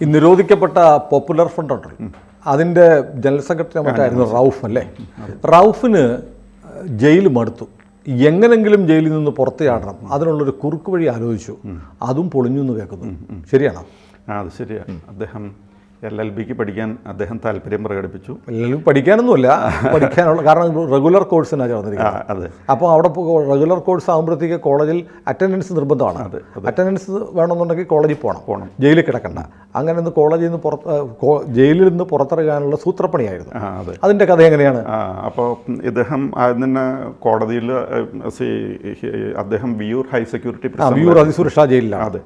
ഈ നിരോധിക്കപ്പെട്ട popular front ഉണ്ടല്ലോ, അതിൻ്റെ ജനറൽ സെക്രട്ടറി മറ്റായിരുന്നു റൌഫ് അല്ലേ. റൌഫിന് ജയിൽ മടുത്തു, എങ്ങനെങ്കിലും ജയിലിൽ നിന്ന് പുറത്ത് ചാടണം, അതിനുള്ളൊരു കുറുക്ക് വഴി ആലോചിച്ചു, അതും പൊളിഞ്ഞു എന്ന് കേൾക്കുന്നു. ശരിയാണോ? അത് ശരിയാണ്. അദ്ദേഹം LLBക്ക് പഠിക്കാൻ അദ്ദേഹം താല്പര്യം പ്രകടിപ്പിച്ചു. LLB പഠിക്കാനൊന്നുമില്ല, പഠിക്കാനുള്ള കാരണം റെഗുലർ കോഴ്സിനാണ് ചേർന്നിരിക്കുന്നത്. അതെ. അപ്പോൾ അവിടെ റെഗുലർ കോഴ്സ് ആകുമ്പോഴത്തേക്ക് കോളേജിൽ അറ്റൻഡൻസ് നിർബന്ധമാണ്. അറ്റൻഡൻസ് വേണമെന്നുണ്ടെങ്കിൽ കോളേജിൽ പോകണം, ജയിലിൽ കിടക്കണ്ട. അങ്ങനെ ഒന്ന് കോളേജിൽ നിന്ന് ജയിലിൽ നിന്ന് പുറത്തിറങ്ങാനുള്ള സൂത്രപ്പണിയായിരുന്നു. അതിൻ്റെ കഥ എങ്ങനെയാണ്? അപ്പോൾ ഇദ്ദേഹം അതിന് കോടതിയിൽ അദ്ദേഹം വിയൂർ ഹൈ സെക്യൂരിറ്റി വിയൂർ അതിസുരക്ഷാ ജയിലിലാണ്. അതെ,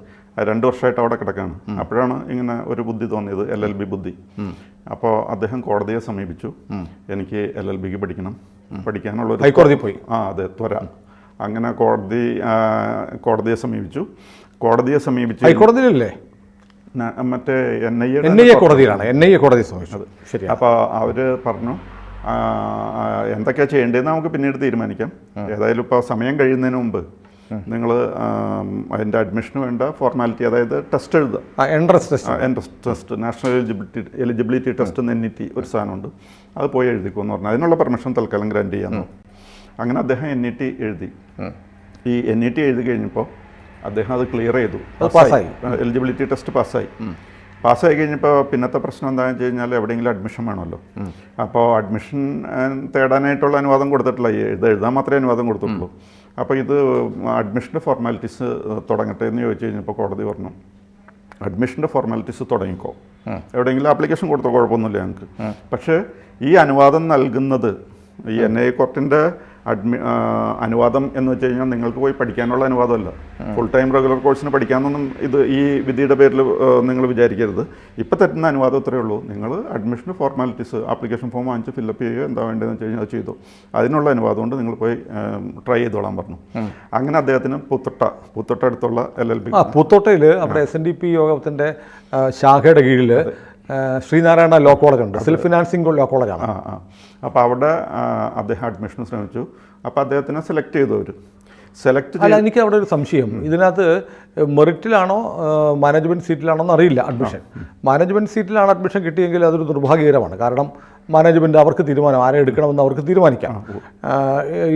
2 വർഷമായിട്ട് അവിടെ കിടക്കാണ്. അപ്പോഴാണ് ഇങ്ങനെ ഒരു ബുദ്ധി തോന്നിയത്, LLB ബുദ്ധി. അപ്പോൾ അദ്ദേഹം കോടതിയെ സമീപിച്ചു, എനിക്ക് LLBക്ക് പഠിക്കാനുള്ള ഹൈക്കോടതി പോയി. അതെ, ത്വര. അങ്ങനെ കോടതിയെ സമീപിച്ചു. ഹൈക്കോടതിയിലല്ലേ? മറ്റേ NIA കോടതിയിലാണ്. NIA കോടതി സമീപിച്ചത്. ശരി. അപ്പോൾ അവർ പറഞ്ഞു എന്തൊക്കെയാണ് ചെയ്യേണ്ടതെന്ന് നമുക്ക് പിന്നീട് തീരുമാനിക്കാം. ഏതായാലും ഇപ്പോൾ സമയം കഴിയുന്നതിന് മുമ്പ് നിങ്ങൾ അതിൻ്റെ അഡ്മിഷന് വേണ്ട ഫോർമാലിറ്റി, അതായത് ടെസ്റ്റ് എഴുതുക, entrance test, national eligibility test എന്ന് NET ഒരു സാധനമുണ്ട്, അത് പോയി എഴുതിക്കുമെന്ന് പറഞ്ഞു. അതിനുള്ള പെർമിഷൻ തൽക്കാലം ഗ്രാൻറ്റ് ചെയ്യാമെന്ന്. അങ്ങനെ അദ്ദേഹം NET എഴുതി. ഈ NET എഴുതി കഴിഞ്ഞപ്പോൾ അദ്ദേഹം അത് ക്ലിയർ ചെയ്തു, എലിജിബിലിറ്റി ടെസ്റ്റ് പാസ്സായി കഴിഞ്ഞപ്പോൾ പിന്നത്തെ പ്രശ്നം എന്താണെന്ന് വെച്ച് കഴിഞ്ഞാൽ എവിടെയെങ്കിലും അഡ്മിഷൻ വേണമല്ലോ. അപ്പോൾ അഡ്മിഷൻ തേടാനായിട്ടുള്ള അനുവാദം കൊടുത്തിട്ടില്ല, എഴുതാൻ മാത്രമേ അനുവാദം കൊടുത്തിട്ടുള്ളൂ. അപ്പോൾ ഇത് അഡ്മിഷൻ്റെ ഫോർമാലിറ്റീസ് തുടങ്ങട്ടെ എന്ന് ചോദിച്ചു കഴിഞ്ഞപ്പോൾ കോടതി പറഞ്ഞു, അഡ്മിഷൻ്റെ ഫോർമാലിറ്റീസ് തുടങ്ങിക്കോ, എവിടെയെങ്കിലും ആപ്ലിക്കേഷൻ കൊടുത്തോ, കുഴപ്പമൊന്നുമില്ല ഞങ്ങൾക്ക്. പക്ഷേ ഈ അനുവാദം നൽകുന്നത് ഈ NIA കോർട്ടിൻ്റെ അനുവാദം എന്ന് വെച്ച് കഴിഞ്ഞാൽ നിങ്ങൾക്ക് പോയി പഠിക്കാനുള്ള അനുവാദമല്ല, ഫുൾ ടൈം റെഗുലർ കോഴ്സിന് പഠിക്കാമെന്നൊന്നും ഇത് ഈ വിധിയുടെ പേരിൽ നിങ്ങൾ വിചാരിക്കരുത്. ഇപ്പം തരുന്ന അനുവാദം ഇത്രയേ ഉള്ളൂ, നിങ്ങൾ അഡ്മിഷന് ഫോർമാലിറ്റീസ് ആപ്ലിക്കേഷൻ ഫോം വാങ്ങിച്ച് ഫില്ലപ്പ് ചെയ്യുക, എന്താ വേണ്ടതെന്ന് വെച്ച് കഴിഞ്ഞാൽ അത് ചെയ്തു, അതിനുള്ള അനുവാദം കൊണ്ട് നിങ്ങൾ പോയി ട്രൈ ചെയ്തോളാൻ പറഞ്ഞു. അങ്ങനെ അദ്ദേഹത്തിന് പുത്തോട്ട അടുത്തുള്ള LLB പുത്തോട്ടയിൽ അവിടെ SNDP യോഗത്തിൻ്റെ ശാഖയുടെ കീഴിൽ ശ്രീനാരായണ ലോ കോളേജ് ഉണ്ട്, സെൽഫ് ഫിനാൻസിങ് ലോ കോളേജാണ്. അപ്പോൾ അവിടെ അദ്ദേഹം അഡ്മിഷന് ശ്രമിച്ചു. അപ്പോൾ അദ്ദേഹത്തിനെ സെലക്ട് ചെയ്തു. അല്ല, എനിക്ക് അവിടെ ഒരു സംശയം, ഇതിനകത്ത് മെറിറ്റിലാണോ മാനേജ്മെൻറ്റ് സീറ്റിലാണോ എന്ന് അറിയില്ല അഡ്മിഷൻ. മാനേജ്മെൻറ്റ് സീറ്റിലാണ് അഡ്മിഷൻ കിട്ടിയെങ്കിൽ അതൊരു നിർഭാഗ്യകരമാണ്. കാരണം മാനേജ്മെൻറ്റ് അവർക്ക് തീരുമാനം ആരെ എടുക്കണമെന്ന് അവർക്ക് തീരുമാനിക്കാം.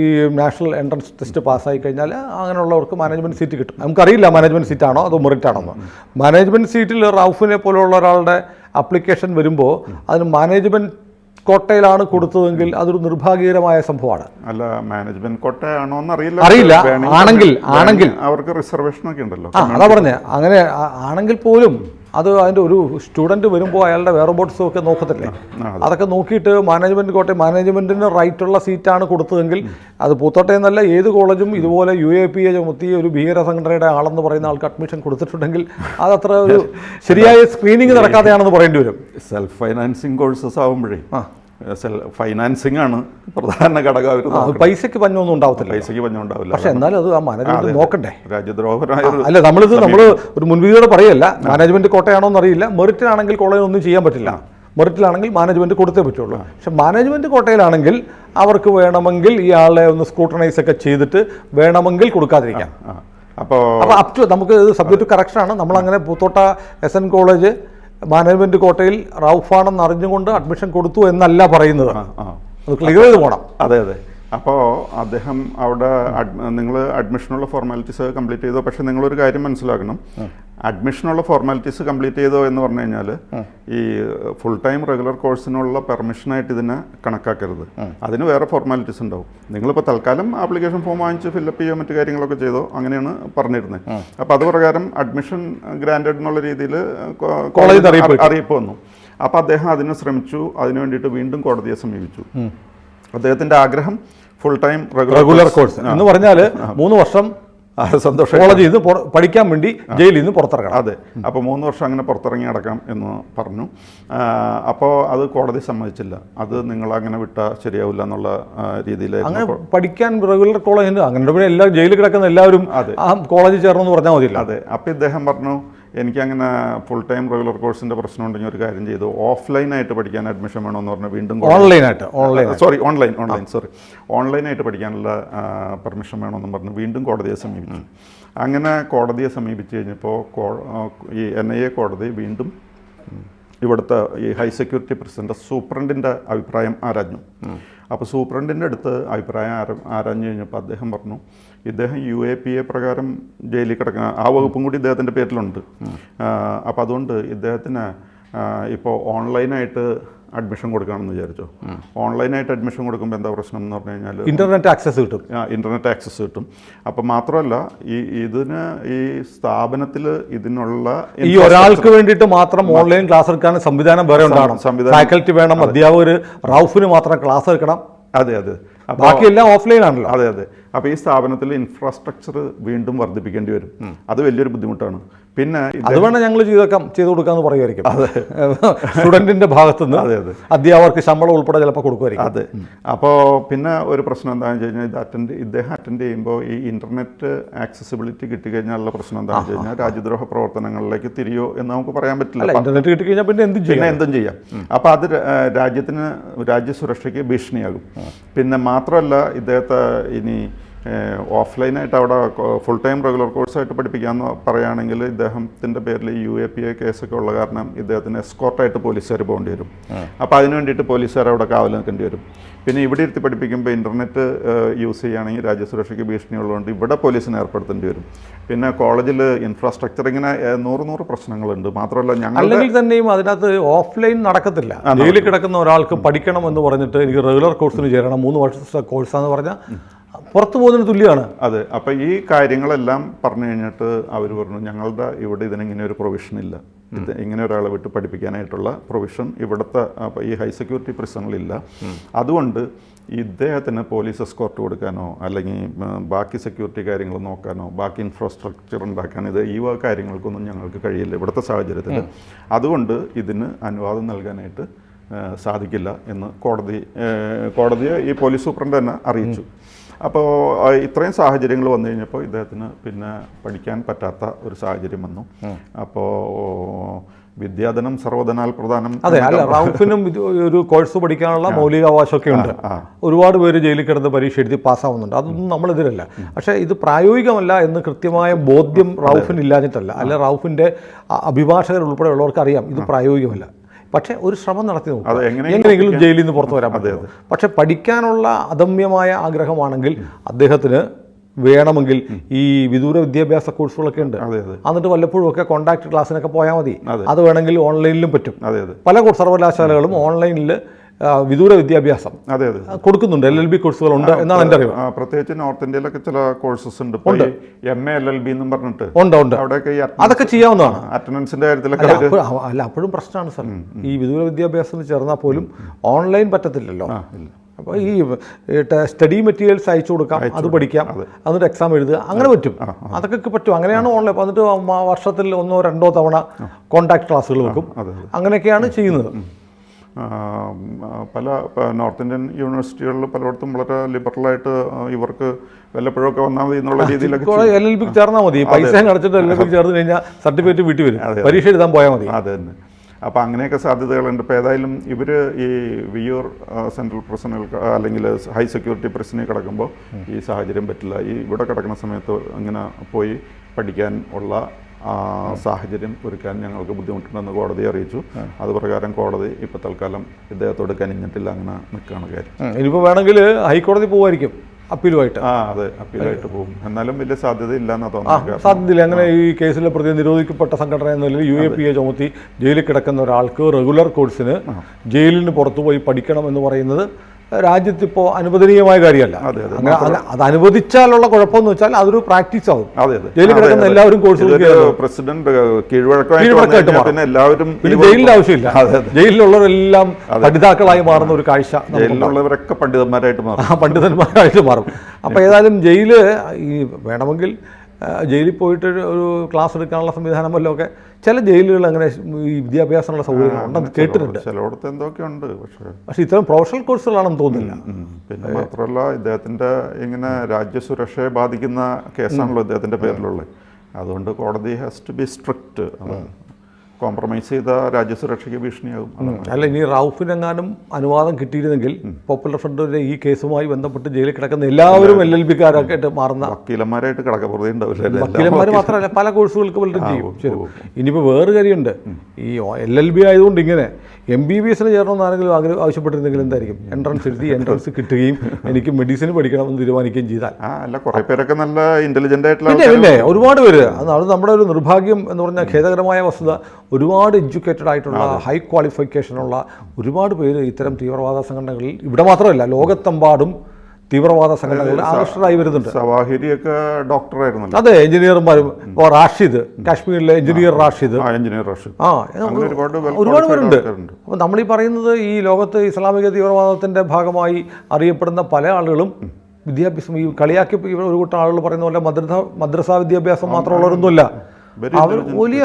ഈ നാഷണൽ എൻട്രൻസ് ടെസ്റ്റ് പാസ്സായി കഴിഞ്ഞാൽ അങ്ങനെയുള്ളവർക്ക് മാനേജ്മെൻറ്റ് സീറ്റ് കിട്ടും. നമുക്കറിയില്ല മാനേജ്മെൻറ്റ് സീറ്റാണോ അതോ മെറിറ്റാണോ. മാനേജ്മെൻറ്റ് സീറ്റിൽ റൌഫിനെ പോലുള്ള ഒരാളുടെ ആപ്ലിക്കേഷൻ വരുമ്പോൾ അതിന് മാനേജ്മെൻറ്റ് കോട്ടയിലാണ് കൊടുത്തതെങ്കിൽ അതൊരു നിർഭാഗ്യകരമായ സംഭവമാണ്. അല്ല, മാനേജ്മെന്റ് കോട്ടയാണോ എന്ന് അറിയില്ല. ആണെങ്കിൽ അവർക്ക് റിസർവേഷൻ ഒക്കെ ഉണ്ടല്ലോ. അതാ പറഞ്ഞത്. അങ്ങനെ ആണെങ്കിൽ പോലും അത് അതിൻ്റെ ഒരു സ്റ്റുഡൻറ്റ് വരുമ്പോൾ അയാളുടെ വെയർബോട്ട്സും ഒക്കെ നോക്കത്തില്ലേ, അതൊക്കെ നോക്കിയിട്ട് മാനേജ്മെൻറ്റിന് റൈറ്റുള്ള സീറ്റാണ് കൊടുത്തതെങ്കിൽ അത് പൂത്തോട്ടയിൽ നിന്നല്ല ഏത് കോളേജും ഇതുപോലെ UAPA ചുമത്തി ഒരു ഭീകര സംഘടനയുടെ ആളെന്ന് പറയുന്ന ആൾക്ക് അഡ്മിഷൻ കൊടുത്തിട്ടുണ്ടെങ്കിൽ അതത്ര ഒരു ശരിയായ സ്ക്രീനിങ് നടക്കാതെയാണെന്ന് പറയേണ്ടി വരും. സെൽഫ് ഫൈനാൻസിങ് കോഴ്സസ് ആകുമ്പോഴേ ഫൈനാൻസിങ് ആണ് പ്രധാന ഘടകം. പൈസയ്ക്ക് പഞ്ഞൊന്നും ഉണ്ടാവത്തില്ല. പക്ഷെ എന്നാലും അത് ആ മാനേജ്മെന്റ് നോക്കണ്ടേ. രാജ്യദ്രോഹരായ അല്ല, നമ്മൾ ഒരു മുൻവിധിയോടെ പറയല്ല, മാനേജ്മെന്റ് കോട്ടയാണോ എന്നറിയില്ല. മെറിറ്റിലാണെങ്കിൽ കോളേജിൽ ഒന്നും ചെയ്യാൻ പറ്റില്ല, മെറിറ്റിലാണെങ്കിൽ മാനേജ്മെന്റ് കൊടുത്തേ പറ്റുള്ളൂ. പക്ഷെ മാനേജ്മെന്റ് കോട്ടയിലാണെങ്കിൽ അവർക്ക് വേണമെങ്കിൽ ഇയാളെ ഒന്ന് സ്ക്രൂട്ടനൈസ് ഒക്കെ ചെയ്തിട്ട് വേണമെങ്കിൽ കൊടുക്കാതിരിക്കാം. അപ്പോൾ അപ് ടു നമുക്ക് സബ്ജക്റ്റ് കറക്ഷനാണ്. നമ്മളങ്ങനെ പൂത്തോട്ട SN കോളേജ് മാനേജ്മെന്റ് കോട്ടയിൽ റൌഫാണെന്ന് അറിഞ്ഞുകൊണ്ട് അഡ്മിഷൻ കൊടുത്തു എന്നല്ല പറയുന്നത്. അത് ക്ലിയർ ചെയ്ത് പോകണം. അതെ. അപ്പോൾ അദ്ദേഹം അവിടെ നിങ്ങൾ അഡ്മിഷനുള്ള ഫോർമാലിറ്റീസ് കംപ്ലീറ്റ് ചെയ്തോ. പക്ഷേ നിങ്ങളൊരു കാര്യം മനസ്സിലാക്കണം, അഡ്മിഷനുള്ള ഫോർമാലിറ്റീസ് കംപ്ലീറ്റ് ചെയ്തോ എന്ന് പറഞ്ഞു കഴിഞ്ഞാൽ ഈ ഫുൾ ടൈം റെഗുലർ കോഴ്സിനുള്ള പെർമിഷനായിട്ട് ഇതിനെ കണക്കാക്കരുത്. അതിന് വേറെ ഫോർമാലിറ്റീസ് ഉണ്ടാവും. നിങ്ങളിപ്പോൾ തൽക്കാലം ആപ്ലിക്കേഷൻ ഫോം വാങ്ങിച്ച് ഫില്ലപ്പ് ചെയ്യുക, മറ്റു കാര്യങ്ങളൊക്കെ ചെയ്തോ, അങ്ങനെയാണ് പറഞ്ഞിരുന്നത്. അപ്പോൾ അത് പ്രകാരം അഡ്മിഷൻ ഗ്രാൻഡഡ് എന്നുള്ള രീതിയിൽ കോളേജിൽ അറിയിപ്പ് വന്നു. അപ്പോൾ അദ്ദേഹം അതിന് ശ്രമിച്ചു. അതിനു വേണ്ടിയിട്ട് വീണ്ടും കോടതിയെ സമീപിച്ചു. അദ്ദേഹത്തിൻ്റെ ആഗ്രഹം ഫുൾ ടൈം റെഗുലർ കോഴ്സ് എന്ന് പറഞ്ഞാൽ 3 വർഷം സന്തോഷം കോളേജിൽ നിന്ന് പഠിക്കാൻ വേണ്ടി ജയിലിൽ നിന്ന് പുറത്തിറങ്ങണം. അതെ. അപ്പോൾ 3 വർഷം അങ്ങനെ പുറത്തിറങ്ങി അടക്കാം എന്ന് പറഞ്ഞു. അപ്പോൾ അത് കോടതി സമ്മതിച്ചില്ല. അത് നിങ്ങൾ അങ്ങനെ വിട്ടാൽ ശരിയാവില്ല എന്നുള്ള രീതിയിലായിരുന്നു. അങ്ങനെ പഠിക്കാൻ റെഗുലർ കോളേജിൽ അങ്ങനെ എല്ലാ ജയിലിൽ കിടക്കുന്ന എല്ലാവരും ആ കോളേജിൽ ചേർന്നെന്ന് പറഞ്ഞാൽ മതിയില്ല. അതെ. അപ്പോൾ ഇദ്ദേഹം പറഞ്ഞു, എനിക്കങ്ങനെ ഫുൾ ടൈം റെഗുലർ കോഴ്സിൻ്റെ പ്രശ്നം ഉണ്ടെങ്കിൽ ഒരു കാര്യം ചെയ്തു, ഓഫ്ലൈനായിട്ട് പഠിക്കാൻ അഡ്മിഷൻ വേണമെന്ന് പറഞ്ഞു. വീണ്ടും ഓൺലൈനായിട്ട് പഠിക്കാനുള്ള പെർമിഷൻ വേണമെന്ന് പറഞ്ഞു വീണ്ടും കോടതിയെ സമീപിച്ചു. അങ്ങനെ കോടതിയെ സമീപിച്ച് കഴിഞ്ഞപ്പോൾ ഈ NIA കോടതി വീണ്ടും ഇവിടുത്തെ ഈ ഹൈ സെക്യൂരിറ്റി പ്രിസൻ്റെ സൂപ്രണ്ടിൻ്റെ അഭിപ്രായം ആരാഞ്ഞു. അപ്പോൾ സൂപ്രണ്ടിൻ്റെ അടുത്ത് അഭിപ്രായം ആരാഞ്ഞു കഴിഞ്ഞപ്പോൾ അദ്ദേഹം പറഞ്ഞു ഇദ്ദേഹം UAPA പ്രകാരം ജയിലിൽ കിടക്കുന്ന ആ വകുപ്പും കൂടി ഇദ്ദേഹത്തിൻ്റെ പേരിലുണ്ട്. അപ്പോൾ അതുകൊണ്ട് ഇദ്ദേഹത്തിന് ഇപ്പോൾ ഓൺലൈനായിട്ട് അഡ്മിഷൻ കൊടുക്കണമെന്ന് വിചാരിച്ചോ. ഓൺലൈനായിട്ട് അഡ്മിഷൻ കൊടുക്കുമ്പോൾ എന്താ പ്രശ്നം എന്ന് പറഞ്ഞു കഴിഞ്ഞാൽ ഇൻ്റർനെറ്റ് ആക്സസ് കിട്ടും. ഇൻ്റർനെറ്റ് ആക്സസ് കിട്ടും. അപ്പോൾ മാത്രമല്ല ഈ സ്ഥാപനത്തിൽ ഇതിനുള്ള ഈ ഒരാൾക്ക് വേണ്ടിയിട്ട് മാത്രം ഓൺലൈൻ ക്ലാസ് എടുക്കാൻ സംവിധാനം വേറെ ഉണ്ടാകണം. ഫാക്കൽറ്റി വേണം, അധ്യാപകർ, റൌഫിന് മാത്രം ക്ലാസ് എടുക്കണം. അതെ അതെ, ബാക്കിയെല്ലാം ഓഫ്ലൈൻ ആണല്ലോ. അതെ അതെ. അപ്പോൾ ഈ സ്ഥാപനത്തിൽ ഇൻഫ്രാസ്ട്രക്ചർ വീണ്ടും വർദ്ധിപ്പിക്കേണ്ടി വരും. അത് വലിയൊരു ബുദ്ധിമുട്ടാണ്. പിന്നെ അത് വേണം ഞങ്ങൾ ചെയ്തു കൊടുക്കാന്ന് പറയുമായിരിക്കും. അതെ, സ്റ്റുഡൻറ്റിൻ്റെ ഭാഗത്തുനിന്ന്. അതെ അതെ, അധ്യാപകർക്ക് ശമ്പളം ഉൾപ്പെടെ ചിലപ്പോൾ കൊടുക്കുമായിരിക്കും. അതെ. അപ്പോൾ പിന്നെ ഒരു പ്രശ്നം എന്താണെന്ന് വെച്ച് കഴിഞ്ഞാൽ ഇദ്ദേഹം അറ്റൻഡ് ചെയ്യുമ്പോൾ ഈ ഇൻ്റർനെറ്റ് ആക്സസിബിലിറ്റി കിട്ടിക്കഴിഞ്ഞാലുള്ള പ്രശ്നം എന്താണെന്ന് വെച്ച് കഴിഞ്ഞാൽ രാജ്യദ്രോഹ പ്രവർത്തനങ്ങളിലേക്ക് തിരിയോ എന്ന് നമുക്ക് പറയാൻ പറ്റില്ല. ഇൻ്റർനെറ്റ് കിട്ടിക്കഴിഞ്ഞാൽ പിന്നെ എന്തും ചെയ്യാം. അപ്പോൾ അത് രാജ്യസുരക്ഷയ്ക്ക് ഭീഷണിയാകും. പിന്നെ മാത്രമല്ല ഇദ്ദേഹത്തെ ഇനി ഓഫ്ലൈനായിട്ട് അവിടെ ഫുൾ ടൈം റെഗുലർ കോഴ്സായിട്ട് പഠിപ്പിക്കാമെന്ന് പറയുകയാണെങ്കിൽ ഇദ്ദേഹത്തിൻ്റെ പേരിൽ UAPA കേസൊക്കെ ഉള്ള കാരണം ഇദ്ദേഹത്തിന് എസ്കോർട്ടായിട്ട് പോലീസുകാർ പോകേണ്ടി വരും. അപ്പോൾ അതിന് വേണ്ടിയിട്ട് പോലീസുകാർ അവിടെ കാവൽ നിൽക്കേണ്ടി വരും. പിന്നെ ഇവിടെ ഇരുത്തി പഠിപ്പിക്കുമ്പോൾ ഇൻ്റർനെറ്റ് യൂസ് ചെയ്യുകയാണെങ്കിൽ രാജ്യസുരക്ഷയ്ക്ക് ഭീഷണിയുള്ളതുകൊണ്ട് ഇവിടെ പോലീസിനെ ഏർപ്പെടുത്തേണ്ടി വരും. പിന്നെ കോളേജിൽ ഇൻഫ്രാസ്ട്രക്ചർ ഇങ്ങനെ 100 പ്രശ്നങ്ങളുണ്ട്. മാത്രമല്ല അല്ലെങ്കിൽ തന്നെയും അതിനകത്ത് ഓഫ്ലൈൻ നടക്കത്തില്ല. ജയിലിൽ കിടക്കുന്ന ഒരാൾക്ക് പഠിക്കണം എന്ന് പറഞ്ഞിട്ട് എനിക്ക് റെഗുലർ കോഴ്സിന് ചേരണം 3 വർഷത്തെ കോഴ്സാന്ന് പറഞ്ഞാൽ പുറത്തു പോകുന്നതിന് തുല്യമാണ്. അതെ. അപ്പോൾ ഈ കാര്യങ്ങളെല്ലാം പറഞ്ഞു കഴിഞ്ഞിട്ട് അവർ പറഞ്ഞു ഞങ്ങളുടെ ഇവിടെ ഇതിനിങ്ങനെ ഒരു പ്രൊവിഷൻ ഇല്ല, ഇങ്ങനെ ഒരാളെ വിട്ട് പഠിപ്പിക്കാനായിട്ടുള്ള പ്രൊവിഷൻ ഇവിടുത്തെ ഈ ഹൈ സെക്യൂരിറ്റി പ്രിസണിലില്ല. അതുകൊണ്ട് ഇദ്ദേഹത്തിന് പോലീസ് എസ്കോർട്ട് കൊടുക്കാനോ അല്ലെങ്കിൽ ബാക്കി സെക്യൂരിറ്റി കാര്യങ്ങൾ നോക്കാനോ ബാക്കി ഇൻഫ്രാസ്ട്രക്ചർ ഉണ്ടാക്കാനോ ഈ കാര്യങ്ങൾക്കൊന്നും ഞങ്ങൾക്ക് കഴിയില്ല ഇവിടുത്തെ സാഹചര്യത്തിൽ. അതുകൊണ്ട് ഇതിന് അനുവാദം നൽകാനായിട്ട് സാധിക്കില്ല എന്ന് കോടതിയെ ഈ പോലീസ് സൂപ്രണ്ട് തന്നെ അറിയിച്ചു. അപ്പോൾ ഇത്രയും സാഹചര്യങ്ങൾ വന്നു കഴിഞ്ഞപ്പോൾ ഇദ്ദേഹത്തിന് പിന്നെ പഠിക്കാൻ പറ്റാത്ത ഒരു സാഹചര്യം വന്നു. അപ്പോൾ വിദ്യാധനം സർവ്വധനാൽ പ്രധാനം. അതെ, അല്ല റൌഫിനും ഒരു കോഴ്സ് പഠിക്കാനുള്ള മൗലികാവകാശമൊക്കെ ഉണ്ട്. ഒരുപാട് പേര് ജയിലിൽ കിടന്ന് പരീക്ഷ എഴുതി പാസ്സാവുന്നുണ്ട്. അതൊന്നും നമ്മളെതിരല്ല. പക്ഷേ ഇത് പ്രായോഗികമല്ല എന്ന് കൃത്യമായ ബോധ്യം റൌഫിന് ഇല്ലാഞ്ഞിട്ടല്ല. അല്ല, റൌഫിൻ്റെ അഭിഭാഷകർ ഉൾപ്പെടെയുള്ളവർക്ക് അറിയാം ഇത് പ്രായോഗികമല്ല. പക്ഷേ ഒരു ശ്രമം നടത്തി നോക്കുക, എങ്ങനെയെങ്കിലും ജയിലിൽ നിന്ന് പുറത്തു വരാൻ പറ്റും. പക്ഷെ പഠിക്കാനുള്ള അദമ്യമായ ആഗ്രഹമാണെങ്കിൽ അദ്ദേഹത്തിന് വേണമെങ്കിൽ ഈ വിദൂര വിദ്യാഭ്യാസ കോഴ്സുകളൊക്കെ ഉണ്ട്. എന്നിട്ട് വല്ലപ്പോഴും ഒക്കെ കോൺടാക്ട് ക്ലാസ്സിനൊക്കെ പോയാൽ മതി. അത് വേണമെങ്കിൽ ഓൺലൈനിലും പറ്റും. പല സർവകലാശാലകളും ഓൺലൈനിൽ വിദൂര വിദ്യാഭ്യാസം കൊടുക്കുന്നുണ്ട്. LLB കോഴ്സുകളുണ്ട് എന്നാണ് എൻ്റെ അറിവ്. പ്രത്യേകിച്ച് നോർത്ത് ഇന്ത്യയിലൊക്കെ ചില കോഴ്സസ് ഉണ്ട്. MA LLB എന്നും പറഞ്ഞിട്ട് ഉണ്ട്. അതൊക്കെ ചെയ്യാവുന്നതാണ്. അറ്റൻഡൻസിന്റെ കാര്യത്തിലൊക്കെ അല്ല, അപ്പോഴും പ്രശ്നമാണ് സാർ. ഈ വിദൂര വിദ്യാഭ്യാസത്തിൽ ചേർന്നാൽ പോലും ഓൺലൈൻ പറ്റത്തില്ലല്ലോ. അപ്പോൾ ഈ സ്റ്റഡി മെറ്റീരിയൽസ് അയച്ചു കൊടുക്കാം, അത് പഠിക്കാം, എന്നിട്ട് എക്സാം എഴുതുക, അങ്ങനെ പറ്റും. അതൊക്കെ പറ്റും. അങ്ങനെയാണ് ഓൺലൈൻ. എന്നിട്ട് വർഷത്തിൽ 1-2 തവണ കോൺടാക്ട് ക്ലാസ്സുകൾ വെക്കും. അങ്ങനെയൊക്കെയാണ് ചെയ്യുന്നത്. പല നോർത്ത് ഇന്ത്യൻ യൂണിവേഴ്സിറ്റികളിൽ പലയിടത്തും വളരെ ലിബറലായിട്ട് ഇവർക്ക് വല്ലപ്പോഴൊക്കെ വന്നാൽ മതി എന്നുള്ള രീതിയിലൊക്കെ LLB ചേർന്നാൽ മതി. പൈസ അടച്ചിട്ട് LLB ചേർന്ന് കഴിഞ്ഞാൽ സർട്ടിഫിക്കറ്റ് വീട്ടിൽ വരും. പരീക്ഷ എഴുതാൻ പോയാൽ മതി. അത് തന്നെ. അപ്പോൾ അങ്ങനെയൊക്കെ സാധ്യതകളുണ്ട്. ഇപ്പോൾ ഏതായാലും ഇവർ ഈ വിയൂർ സെൻട്രൽ പ്രിസണിൽ അല്ലെങ്കിൽ ഹൈ സെക്യൂരിറ്റി പ്രിസണിൽ കിടക്കുമ്പോൾ ഈ സാഹചര്യം പറ്റില്ല. ഈ ഇവിടെ കിടക്കുന്ന സമയത്ത് ഇങ്ങനെ പോയി പഠിക്കാൻ ഉള്ള സാഹചര്യം ഒരുക്കാൻ ഞങ്ങൾക്ക് ബുദ്ധിമുട്ടുണ്ടെന്ന് കോടതിയെ അറിയിച്ചു. അത് പ്രകാരം കോടതി ഇപ്പോൾ തൽക്കാലം ഇദ്ദേഹത്തോട് കനിഞ്ഞിട്ടില്ല, അങ്ങനെ നിൽക്കുകയാണ് കാര്യം. ഇനിയിപ്പോൾ വേണമെങ്കിൽ ഹൈക്കോടതി പോകുമായിരിക്കും അപ്പീലുമായിട്ട്. അതെ, അപ്പീലായിട്ട് പോകും. എന്നാലും വലിയ സാധ്യതയില്ല എന്നാ തോന്നുന്നു. സാധ്യതയില്ല. അങ്ങനെ ഈ കേസിലെ പ്രതി നിരോധിക്കപ്പെട്ട സംഘടന എന്ന നിലയിൽ UAPA ചുമത്തി ജയിലിൽ കിടക്കുന്ന ഒരാൾക്ക് റെഗുലർ കോഴ്സിന് ജയിലിന് പുറത്തുപോയി പഠിക്കണം എന്ന് പറയുന്നത് രാജ്യത്തിപ്പോൾ അനുവദനീയമായ കാര്യമല്ല. അത് അനുവദിച്ചാലുള്ള കുഴപ്പമെന്ന് വെച്ചാൽ അതൊരു പ്രാക്ടീസ് ആവും. ജയിലിൽ കിടക്കുന്ന എല്ലാവരും കോഴ്സ് പ്രസിഡന്റ് കീഴ്വഴക്കമായിട്ട് പിന്നെ ജയിലിന്റെ ആവശ്യമില്ല. ജയിലിലുള്ളവരെല്ലാം പഠിതാക്കളായി മാറുന്ന ഒരു കാഴ്ച. ജയിലിലുള്ളവരൊക്കെ പണ്ഡിതന്മാരായിട്ട് മാറും. അപ്പോൾ ഏതായാലും ജയില് ഈ വേണമെങ്കിൽ ജയിലിൽ പോയിട്ട് ഒരു ക്ലാസ് എടുക്കാനുള്ള സംവിധാനം വല്ലതൊക്കെ ചില ജയിലുകൾ അങ്ങനെ ഈ വിദ്യാഭ്യാസമുള്ള സൗകര്യങ്ങൾ ഉണ്ടെന്ന് കേട്ടിട്ടുണ്ട്. ചിലയിടത്ത് എന്തൊക്കെയുണ്ട്. പക്ഷേ ഇത്തരം പ്രൊഫഷണൽ കോഴ്സുകളാണെന്ന് തോന്നുന്നില്ല. പിന്നെ മാത്രമല്ല ഇദ്ദേഹത്തിൻ്റെ ഇങ്ങനെ രാജ്യസുരക്ഷയെ ബാധിക്കുന്ന കേസാണല്ലോ ഇദ്ദേഹത്തിൻ്റെ പേരിലുള്ളത്. അതുകൊണ്ട് കോടതി has to be strict. Compromise ചെയ്ത രാജ്യസുരക്ഷയ്ക്ക് ഭീഷണിയാകും. അല്ല, ഇനി റൌഫിനെങ്ങാനും അനുവാദം കിട്ടിയിരുന്നെങ്കിൽ പോപ്പുലർ ഫ്രണ്ടിന്റെ ഈ കേസുമായി ബന്ധപ്പെട്ട് ജയിലിൽ കിടക്കുന്ന എല്ലാവരും LLB-കാരൊക്കെ ആയിട്ട് മാറുന്ന വക്കീലന്മാരായിട്ട് കിടക്കപ്പുറതേ ഉണ്ടാവില്ല. വക്കീലന്മാർ മാത്രമല്ല, പല കോഴ്സുകൾക്ക് പലരും ചെയ്യും. ശരി, ഇനിയിപ്പോൾ വേറെ കാര്യമുണ്ട്. ഈ LLB ആയതുകൊണ്ട് ഇങ്ങനെ MBBS ചേരണമെന്ന് ആരെങ്കിലും ആവശ്യപ്പെട്ടിരുന്നെങ്കിൽ എന്തായിരിക്കും? എൻട്രൻസ് കിട്ടുകയും എനിക്ക് മെഡിസിൻ പഠിക്കണമെന്ന് തീരുമാനിക്കുകയും ചെയ്താൽ അല്ല, കുറേ പേരൊക്കെ നല്ല ഇന്റലിജന്റ് ആയിട്ടുള്ള പിന്നെ ഒരുപാട് പേര്, അത് നമ്മുടെ ഒരു നിർഭാഗ്യം എന്ന് പറഞ്ഞാൽ ഖേദകരമായ വസ്തുത, ഒരുപാട് എഡ്യൂക്കേറ്റഡ് ആയിട്ടുള്ള ഹൈ ക്വാളിഫിക്കേഷനുള്ള ഒരുപാട് പേര് ഇത്തരം തീവ്രവാദ സംഘടനകളിൽ, ഇവിടെ മാത്രമല്ല ലോകത്തെമ്പാടും തീവ്രവാദ സംഘടനകളിൽ ആകർഷകരായി വരുന്നുണ്ട്. സവാഹിരിയൊക്കെ ഡോക്ടറായിരുന്നല്ലോ. അതെ, എഞ്ചിനീയർമാരും. ഇപ്പോൾ റാഷിദ്, കാശ്മീരിലെ എഞ്ചിനീയർ റാഷിദ്, ഒരുപാട് പേരുണ്ട്. അപ്പോൾ നമ്മളീ പറയുന്നത് ഈ ലോകത്ത് ഇസ്ലാമിക തീവ്രവാദത്തിൻ്റെ ഭാഗമായി അറിയപ്പെടുന്ന പല ആളുകളും വിദ്യാഭ്യാസം, ഈ കളിയാക്കി ഒരു കൂട്ടം ആളുകൾ പറയുന്ന പോലെ മദ്രസ വിദ്യാഭ്യാസം മാത്രമുള്ളവരൊന്നുമല്ല, അവർ വലിയ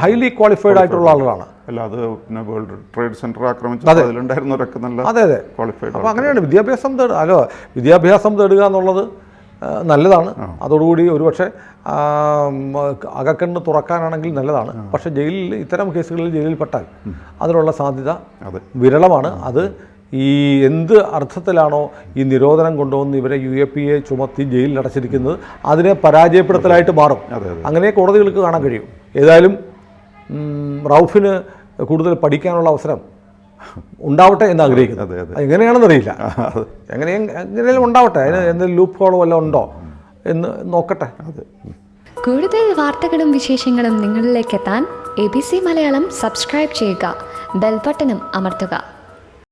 ഹൈലി ക്വാളിഫൈഡ് ആയിട്ടുള്ള ആളുകളാണ്. അല്ല, അത് പിന്നെ വേൾഡ് ട്രേഡ് സെന്റർ ആക്രമിച്ചവരൊക്കെ നല്ല ക്വാളിഫൈഡ്. അപ്പോൾ അങ്ങനെയാണ് വിദ്യാഭ്യാസം തേടുക എന്നുള്ളത് നല്ലതാണ്. അതോടുകൂടി ഒരുപക്ഷെ അകക്കണ്ണ് തുറക്കാനാണെങ്കിൽ നല്ലതാണ്. പക്ഷേ ഇത്തരം കേസുകളിൽ ജയിലിൽപ്പെട്ടാൽ അതിനുള്ള സാധ്യത വിരളമാണ്. അത് ഈ എന്ത് അർത്ഥത്തിലാണോ ഈ നിരോധനം കൊണ്ടുവന്ന് ഇവരെ UAPA ചുമത്തി ജയിലിൽ അടച്ചിരിക്കുന്നത്, അതിനെ പരാജയപ്പെടുത്തലായിട്ട് മാറും. അങ്ങനെ കോടതികൾക്ക് കാണാൻ കഴിയും. ഏതായാലും റൌഫിന് കൂടുതൽ പഠിക്കാനുള്ള അവസരം ഉണ്ടാവട്ടെ എന്ന് ആഗ്രഹിക്കുന്നത്. എങ്ങനെയാണെന്നറിയില്ല, എങ്ങനെയും ഉണ്ടാവട്ടെ. അതിന് എന്തെങ്കിലും ലൂപ്പ് ഹോളോ വല്ലതും ഉണ്ടോ എന്ന് നോക്കട്ടെ. കൂടുതൽ വാർത്തകളും വിശേഷങ്ങളും നിങ്ങളിലേക്ക് എത്താൻ ABC മലയാളം സബ്സ്ക്രൈബ് ചെയ്യുക, ബെൽ ബട്ടണും അമർത്തുക.